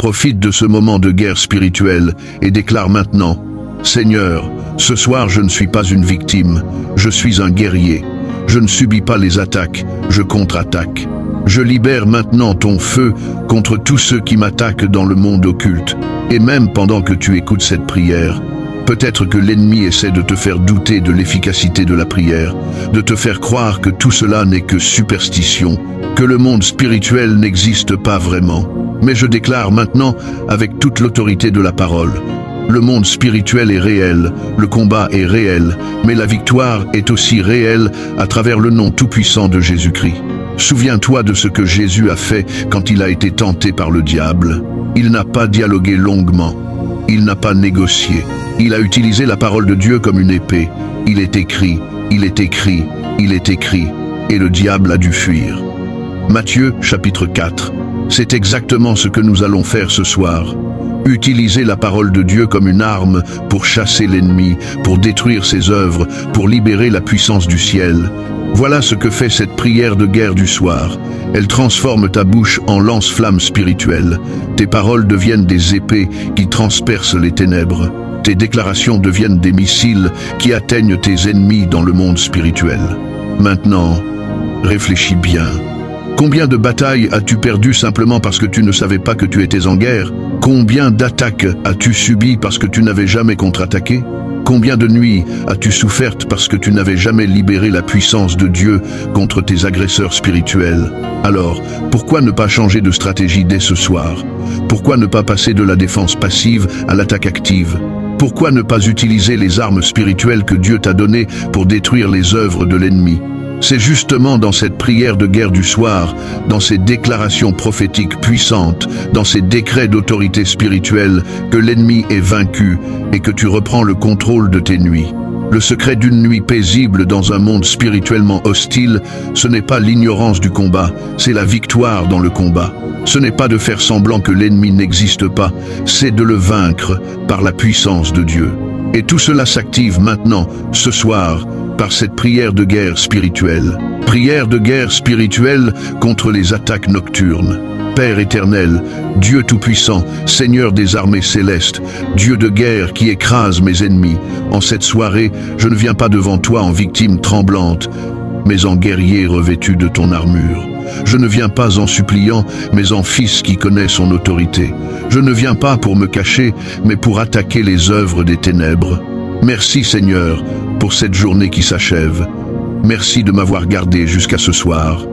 Profite de ce moment de guerre spirituelle et déclare maintenant: Seigneur, ce soir je ne suis pas une victime, je suis un guerrier. Je ne subis pas les attaques, je contre-attaque. Je libère maintenant ton feu contre tous ceux qui m'attaquent dans le monde occulte. Et même pendant que tu écoutes cette prière, peut-être que l'ennemi essaie de te faire douter de l'efficacité de la prière, de te faire croire que tout cela n'est que superstition, que le monde spirituel n'existe pas vraiment. Mais je déclare maintenant, avec toute l'autorité de la parole, le monde spirituel est réel, le combat est réel, mais la victoire est aussi réelle à travers le nom tout-puissant de Jésus-Christ. Souviens-toi de ce que Jésus a fait quand il a été tenté par le diable. Il n'a pas dialogué longuement, il n'a pas négocié, il a utilisé la parole de Dieu comme une épée. Il est écrit, il est écrit, il est écrit, et le diable a dû fuir. Matthieu chapitre 4, c'est exactement ce que nous allons faire ce soir. Utiliser la parole de Dieu comme une arme pour chasser l'ennemi, pour détruire ses œuvres, pour libérer la puissance du ciel. Voilà ce que fait cette prière de guerre du soir. Elle transforme ta bouche en lance-flamme spirituelle. Tes paroles deviennent des épées qui transpercent les ténèbres. Tes déclarations deviennent des missiles qui atteignent tes ennemis dans le monde spirituel. Maintenant, réfléchis bien. Combien de batailles as-tu perdu simplement parce que tu ne savais pas que tu étais en guerre? Combien d'attaques as-tu subies parce que tu n'avais jamais contre-attaqué? Combien de nuits as-tu souffert parce que tu n'avais jamais libéré la puissance de Dieu contre tes agresseurs spirituels? Alors, pourquoi ne pas changer de stratégie dès ce soir? Pourquoi ne pas passer de la défense passive à l'attaque active? Pourquoi ne pas utiliser les armes spirituelles que Dieu t'a données pour détruire les œuvres de l'ennemi? C'est justement dans cette prière de guerre du soir, dans ces déclarations prophétiques puissantes, dans ces décrets d'autorité spirituelle, que l'ennemi est vaincu et que tu reprends le contrôle de tes nuits. Le secret d'une nuit paisible dans un monde spirituellement hostile, ce n'est pas l'ignorance du combat, c'est la victoire dans le combat. Ce n'est pas de faire semblant que l'ennemi n'existe pas, c'est de le vaincre par la puissance de Dieu. Et tout cela s'active maintenant, ce soir, par cette prière de guerre spirituelle. Prière de guerre spirituelle contre les attaques nocturnes. Père éternel, Dieu tout-puissant, Seigneur des armées célestes, Dieu de guerre qui écrase mes ennemis, en cette soirée, je ne viens pas devant toi en victime tremblante, mais en guerrier revêtu de ton armure. Je ne viens pas en suppliant, mais en fils qui connaît son autorité. Je ne viens pas pour me cacher, mais pour attaquer les œuvres des ténèbres. Merci Seigneur, pour cette journée qui s'achève. Merci de m'avoir gardé jusqu'à ce soir.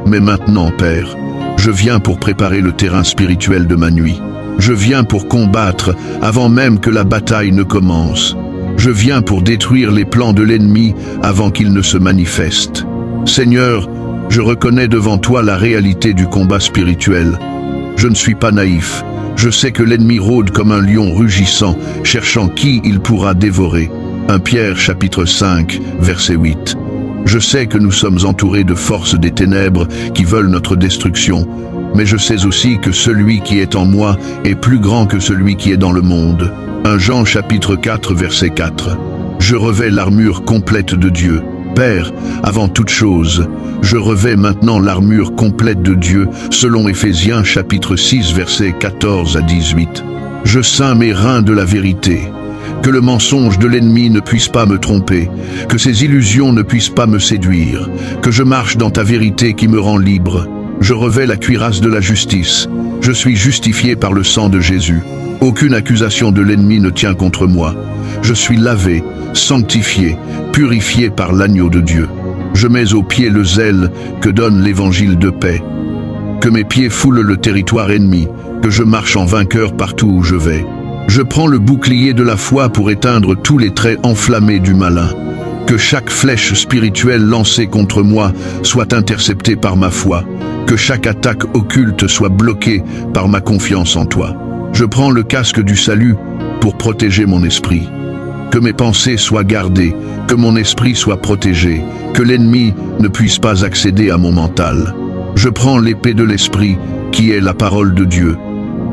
Mais maintenant, Père, je viens pour préparer le terrain spirituel de ma nuit. Je viens pour combattre avant même que la bataille ne commence. Je viens pour détruire les plans de l'ennemi avant qu'il ne se manifeste. Seigneur, je reconnais devant toi la réalité du combat spirituel. Je ne suis pas naïf. Je sais que l'ennemi rôde comme un lion rugissant, cherchant qui il pourra dévorer. 1 Pierre chapitre 5, verset 8. Je sais que nous sommes entourés de forces des ténèbres qui veulent notre destruction, mais je sais aussi que celui qui est en moi est plus grand que celui qui est dans le monde. 1 Jean chapitre 4, verset 4. Je revêts l'armure complète de Dieu. Père, avant toute chose, je revêts maintenant l'armure complète de Dieu, selon Éphésiens chapitre 6, versets 14 à 18. Je ceins mes reins de la vérité, que le mensonge de l'ennemi ne puisse pas me tromper, que ses illusions ne puissent pas me séduire, que je marche dans ta vérité qui me rend libre. Je revêts la cuirasse de la justice, je suis justifié par le sang de Jésus. Aucune accusation de l'ennemi ne tient contre moi. Je suis lavé, sanctifié, purifié par l'agneau de Dieu. Je mets aux pieds le zèle que donne l'évangile de paix. Que mes pieds foulent le territoire ennemi, que je marche en vainqueur partout où je vais. Je prends le bouclier de la foi pour éteindre tous les traits enflammés du malin. Que chaque flèche spirituelle lancée contre moi soit interceptée par ma foi. Que chaque attaque occulte soit bloquée par ma confiance en toi. Je prends le casque du salut pour protéger mon esprit. Que mes pensées soient gardées, que mon esprit soit protégé, que l'ennemi ne puisse pas accéder à mon mental. Je prends l'épée de l'esprit, qui est la parole de Dieu.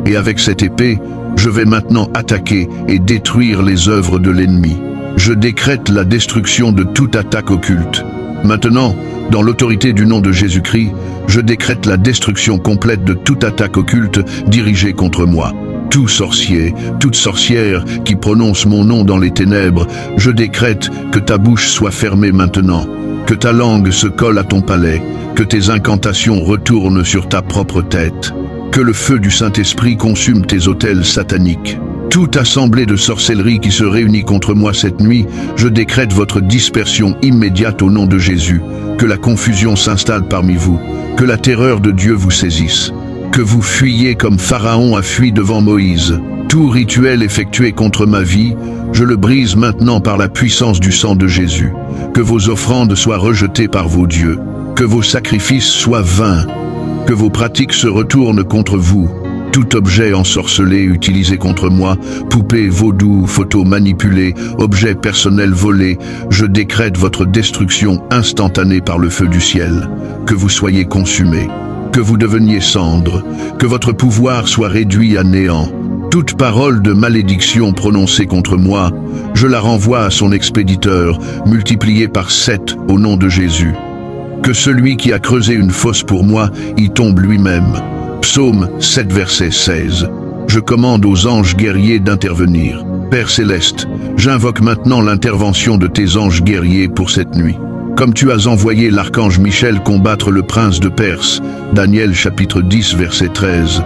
Et avec cette épée, je vais maintenant attaquer et détruire les œuvres de l'ennemi. Je décrète la destruction de toute attaque occulte. Maintenant, dans l'autorité du nom de Jésus-Christ, je décrète la destruction complète de toute attaque occulte dirigée contre moi. Tout sorcier, toute sorcière qui prononce mon nom dans les ténèbres, je décrète que ta bouche soit fermée maintenant, que ta langue se colle à ton palais, que tes incantations retournent sur ta propre tête, que le feu du Saint-Esprit consume tes autels sataniques. Toute assemblée de sorcellerie qui se réunit contre moi cette nuit, je décrète votre dispersion immédiate au nom de Jésus, que la confusion s'installe parmi vous, que la terreur de Dieu vous saisisse, que vous fuyiez comme Pharaon a fui devant Moïse. Tout rituel effectué contre ma vie, je le brise maintenant par la puissance du sang de Jésus. Que vos offrandes soient rejetées par vos dieux, que vos sacrifices soient vains, que vos pratiques se retournent contre vous. Tout objet ensorcelé utilisé contre moi, poupée, vaudou, photo manipulée, objet personnel volé, je décrète votre destruction instantanée par le feu du ciel. Que vous soyez consumés, que vous deveniez cendres, que votre pouvoir soit réduit à néant. Toute parole de malédiction prononcée contre moi, je la renvoie à son expéditeur, multipliée par 7 au nom de Jésus. Que celui qui a creusé une fosse pour moi y tombe lui-même. Psaume 7 verset 16. Je commande aux anges guerriers d'intervenir. Père céleste, j'invoque maintenant l'intervention de tes anges guerriers pour cette nuit. Comme tu as envoyé l'archange Michel combattre le prince de Perse, Daniel chapitre 10 verset 13.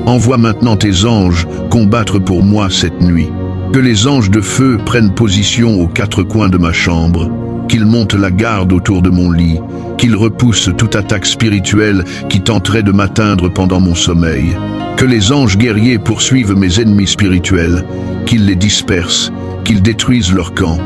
Envoie maintenant tes anges combattre pour moi cette nuit. Que les anges de feu prennent position aux 4 coins de ma chambre, qu'ils montent la garde autour de mon lit, qu'ils repoussent toute attaque spirituelle qui tenterait de m'atteindre pendant mon sommeil. Que les anges guerriers poursuivent mes ennemis spirituels, qu'ils les dispersent, qu'ils détruisent leur camp,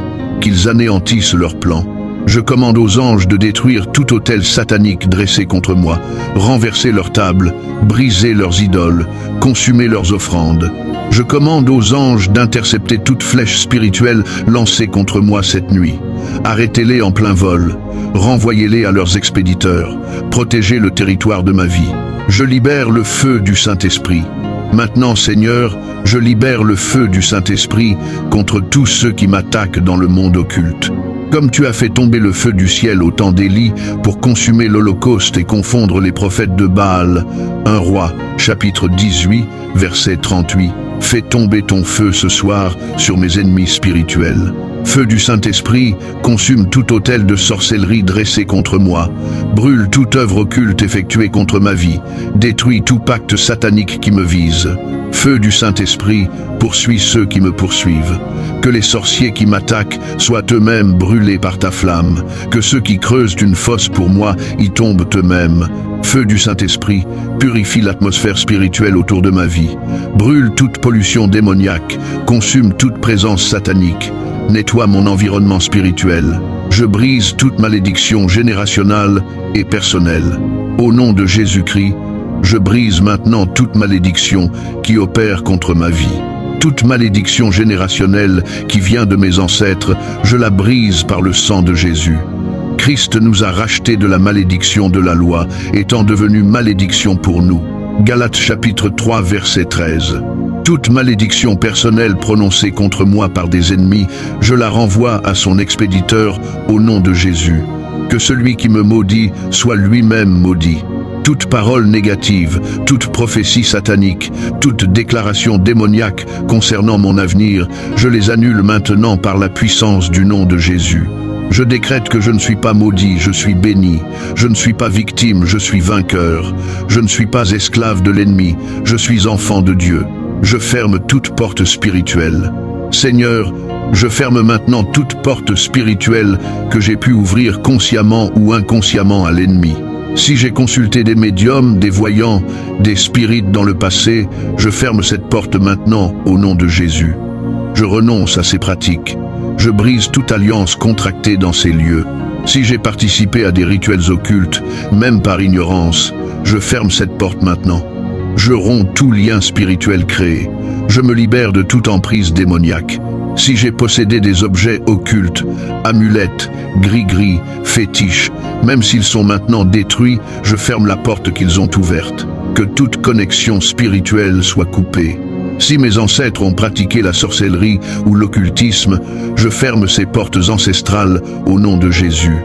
qu'ils anéantissent leurs plans. Je commande aux anges de détruire tout autel satanique dressé contre moi, renverser leurs tables, briser leurs idoles, consumer leurs offrandes. Je commande aux anges d'intercepter toute flèche spirituelle lancée contre moi cette nuit. Arrêtez-les en plein vol, renvoyez-les à leurs expéditeurs, protégez le territoire de ma vie. Je libère le feu du Saint-Esprit. Maintenant, Seigneur, je libère le feu du Saint-Esprit contre tous ceux qui m'attaquent dans le monde occulte. Comme tu as fait tomber le feu du ciel au temps d'Élie pour consumer l'Holocauste et confondre les prophètes de Baal. 1 Roi, chapitre 18, verset 38. Fais tomber ton feu ce soir sur mes ennemis spirituels. Feu du Saint-Esprit, consume tout autel de sorcellerie dressé contre moi. Brûle toute œuvre occulte effectuée contre ma vie. Détruis tout pacte satanique qui me vise. Feu du Saint-Esprit, poursuis ceux qui me poursuivent. Que les sorciers qui m'attaquent soient eux-mêmes brûlés par ta flamme. Que ceux qui creusent une fosse pour moi y tombent eux-mêmes. Feu du Saint-Esprit, purifie l'atmosphère spirituelle autour de ma vie. Brûle toute pollution démoniaque, consume toute présence satanique. Nettoie mon environnement spirituel. Je brise toute malédiction générationnelle et personnelle. Au nom de Jésus-Christ, je brise maintenant toute malédiction qui opère contre ma vie. Toute malédiction générationnelle qui vient de mes ancêtres, je la brise par le sang de Jésus. Christ nous a rachetés de la malédiction de la loi, étant devenu malédiction pour nous. Galates chapitre 3 verset 13. Toute malédiction personnelle prononcée contre moi par des ennemis, je la renvoie à son expéditeur au nom de Jésus. Que celui qui me maudit soit lui-même maudit. Toute parole négative, toute prophétie satanique, toute déclaration démoniaque concernant mon avenir, je les annule maintenant par la puissance du nom de Jésus. Je décrète que je ne suis pas maudit, je suis béni. Je ne suis pas victime, je suis vainqueur. Je ne suis pas esclave de l'ennemi, je suis enfant de Dieu. Je ferme toute porte spirituelle. Seigneur, je ferme maintenant toute porte spirituelle que j'ai pu ouvrir consciemment ou inconsciemment à l'ennemi. Si j'ai consulté des médiums, des voyants, des spirites dans le passé, je ferme cette porte maintenant au nom de Jésus. Je renonce à ces pratiques. Je brise toute alliance contractée dans ces lieux. Si j'ai participé à des rituels occultes, même par ignorance, je ferme cette porte maintenant. Je romps tout lien spirituel créé. Je me libère de toute emprise démoniaque. Si j'ai possédé des objets occultes, amulettes, gris-gris, fétiches, même s'ils sont maintenant détruits, je ferme la porte qu'ils ont ouverte. Que toute connexion spirituelle soit coupée. Si mes ancêtres ont pratiqué la sorcellerie ou l'occultisme, je ferme ces portes ancestrales au nom de Jésus.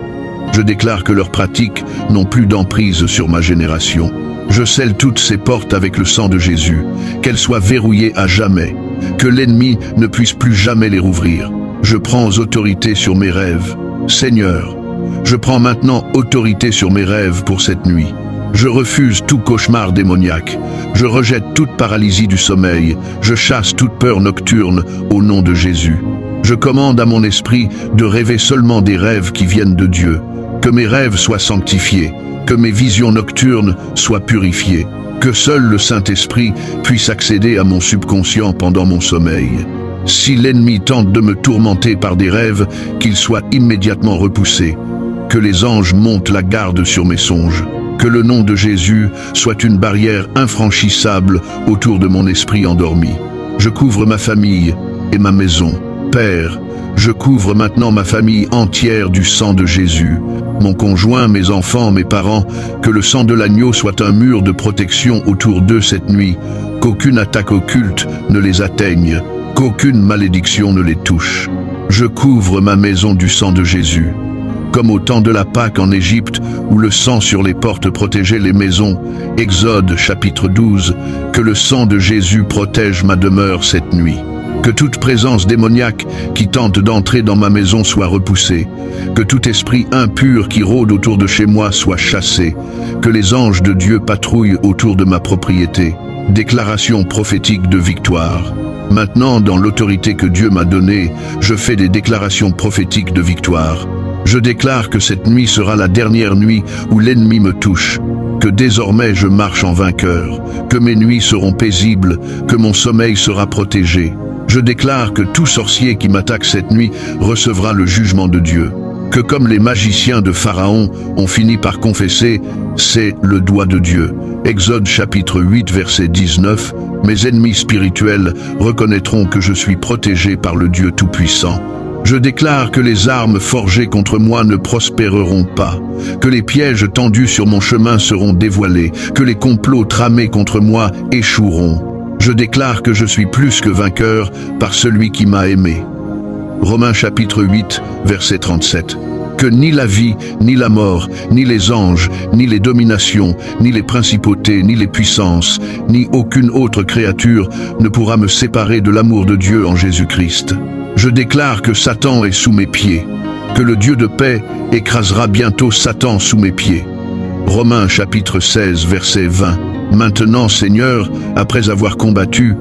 Je déclare que leurs pratiques n'ont plus d'emprise sur ma génération. Je scelle toutes ces portes avec le sang de Jésus, qu'elles soient verrouillées à jamais, que l'ennemi ne puisse plus jamais les rouvrir. Je prends autorité sur mes rêves. Seigneur, je prends maintenant autorité sur mes rêves pour cette nuit. Je refuse tout cauchemar démoniaque. Je rejette toute paralysie du sommeil. Je chasse toute peur nocturne au nom de Jésus. Je commande à mon esprit de rêver seulement des rêves qui viennent de Dieu. Que mes rêves soient sanctifiés, que mes visions nocturnes soient purifiées, que seul le Saint-Esprit puisse accéder à mon subconscient pendant mon sommeil. Si l'ennemi tente de me tourmenter par des rêves, qu'il soit immédiatement repoussé. Que les anges montent la garde sur mes songes. Que le nom de Jésus soit une barrière infranchissable autour de mon esprit endormi. Je couvre ma famille et ma maison. Père, je couvre maintenant ma famille entière du sang de Jésus. Mon conjoint, mes enfants, mes parents, que le sang de l'agneau soit un mur de protection autour d'eux cette nuit. Qu'aucune attaque occulte ne les atteigne. Qu'aucune malédiction ne les touche. Je couvre ma maison du sang de Jésus. Comme au temps de la Pâque en Égypte, où le sang sur les portes protégeait les maisons. Exode chapitre 12, que le sang de Jésus protège ma demeure cette nuit. Que toute présence démoniaque qui tente d'entrer dans ma maison soit repoussée. Que tout esprit impur qui rôde autour de chez moi soit chassé. Que les anges de Dieu patrouillent autour de ma propriété. Déclaration prophétique de victoire. Maintenant, dans l'autorité que Dieu m'a donnée, je fais des déclarations prophétiques de victoire. Je déclare que cette nuit sera la dernière nuit où l'ennemi me touche, que désormais je marche en vainqueur, que mes nuits seront paisibles, que mon sommeil sera protégé. Je déclare que tout sorcier qui m'attaque cette nuit recevra le jugement de Dieu, que comme les magiciens de Pharaon ont fini par confesser, c'est le doigt de Dieu. Exode chapitre 8 verset 19, mes ennemis spirituels reconnaîtront que je suis protégé par le Dieu Tout-Puissant. Je déclare que les armes forgées contre moi ne prospéreront pas, que les pièges tendus sur mon chemin seront dévoilés, que les complots tramés contre moi échoueront. Je déclare que je suis plus que vainqueur par celui qui m'a aimé. Romains chapitre 8, verset 37. Que ni la vie, ni la mort, ni les anges, ni les dominations, ni les principautés, ni les puissances, ni aucune autre créature ne pourra me séparer de l'amour de Dieu en Jésus-Christ. Je déclare que Satan est sous mes pieds, que le Dieu de paix écrasera bientôt Satan sous mes pieds. Romains chapitre 16, verset 20. Maintenant, Seigneur, après avoir combattu,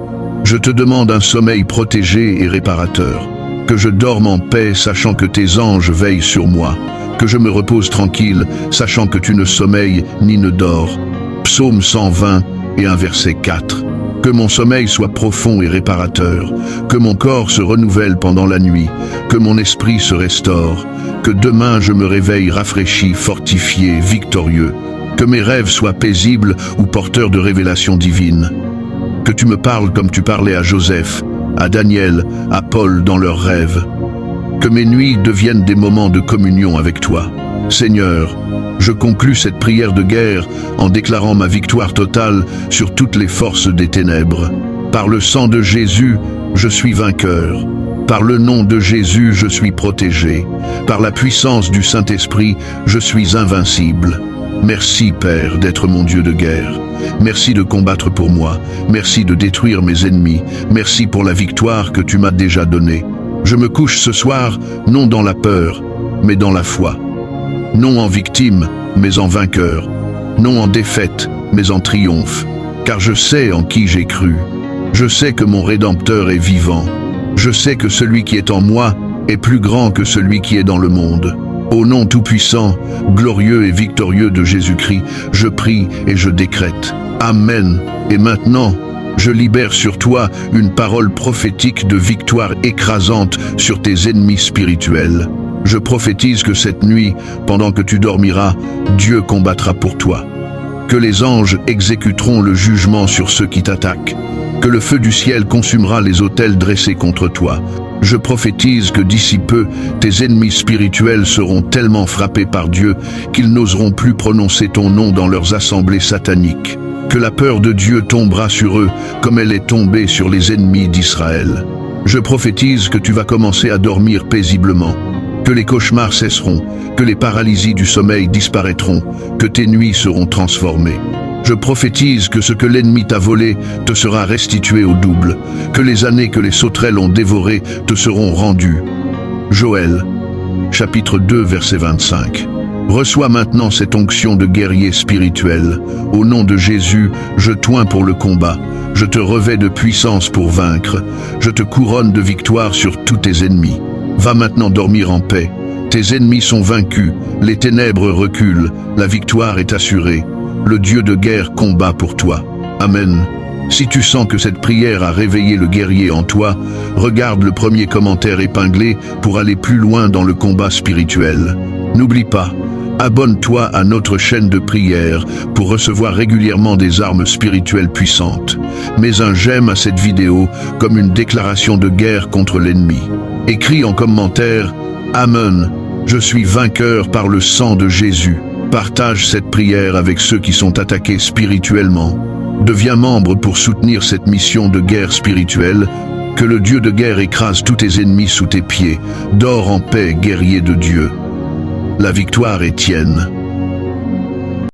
je te demande un sommeil protégé et réparateur. Que je dorme en paix, sachant que tes anges veillent sur moi. Que je me repose tranquille, sachant que tu ne sommeilles ni ne dors. Psaume 120 et un verset 4. Que mon sommeil soit profond et réparateur, que mon corps se renouvelle pendant la nuit, que mon esprit se restaure, que demain je me réveille rafraîchi, fortifié, victorieux, que mes rêves soient paisibles ou porteurs de révélations divines. Que tu me parles comme tu parlais à Joseph, à Daniel, à Paul dans leurs rêves. Que mes nuits deviennent des moments de communion avec toi. Seigneur, je conclus cette prière de guerre en déclarant ma victoire totale sur toutes les forces des ténèbres. Par le sang de Jésus, je suis vainqueur. Par le nom de Jésus, je suis protégé. Par la puissance du Saint-Esprit, je suis invincible. Merci, Père, d'être mon Dieu de guerre. Merci de combattre pour moi. Merci de détruire mes ennemis. Merci pour la victoire que tu m'as déjà donnée. Je me couche ce soir, non dans la peur, mais dans la foi. Non en victime, mais en vainqueur. Non en défaite, mais en triomphe. Car je sais en qui j'ai cru. Je sais que mon Rédempteur est vivant. Je sais que celui qui est en moi est plus grand que celui qui est dans le monde. Au nom tout-puissant, glorieux et victorieux de Jésus-Christ, je prie et je décrète. Amen. Et maintenant, je libère sur toi une parole prophétique de victoire écrasante sur tes ennemis spirituels. Je prophétise que cette nuit, pendant que tu dormiras, Dieu combattra pour toi. Que les anges exécuteront le jugement sur ceux qui t'attaquent. Que le feu du ciel consumera les autels dressés contre toi. Je prophétise que d'ici peu, tes ennemis spirituels seront tellement frappés par Dieu qu'ils n'oseront plus prononcer ton nom dans leurs assemblées sataniques. Que la peur de Dieu tombera sur eux comme elle est tombée sur les ennemis d'Israël. Je prophétise que tu vas commencer à dormir paisiblement. que les cauchemars cesseront, que les paralysies du sommeil disparaîtront, que tes nuits seront transformées. Je prophétise que ce que l'ennemi t'a volé te sera restitué au double, que les années que les sauterelles ont dévorées te seront rendues. Joël, chapitre 2, verset 25. Reçois maintenant cette onction de guerrier spirituel. Au nom de Jésus, je t'oins pour le combat. Je te revêts de puissance pour vaincre. Je te couronne de victoire sur tous tes ennemis. Va maintenant dormir en paix. Tes ennemis sont vaincus, les ténèbres reculent, la victoire est assurée. Le Dieu de guerre combat pour toi. Amen. Si tu sens que cette prière a réveillé le guerrier en toi, regarde le premier commentaire épinglé pour aller plus loin dans le combat spirituel. N'oublie pas, abonne-toi à notre chaîne de prière pour recevoir régulièrement des armes spirituelles puissantes. Mets un j'aime à cette vidéo comme une déclaration de guerre contre l'ennemi. Écris en commentaire « Amen, je suis vainqueur par le sang de Jésus ». Partage cette prière avec ceux qui sont attaqués spirituellement. Deviens membre pour soutenir cette mission de guerre spirituelle. Que le Dieu de guerre écrase tous tes ennemis sous tes pieds. Dors en paix, guerrier de Dieu. La victoire est tienne.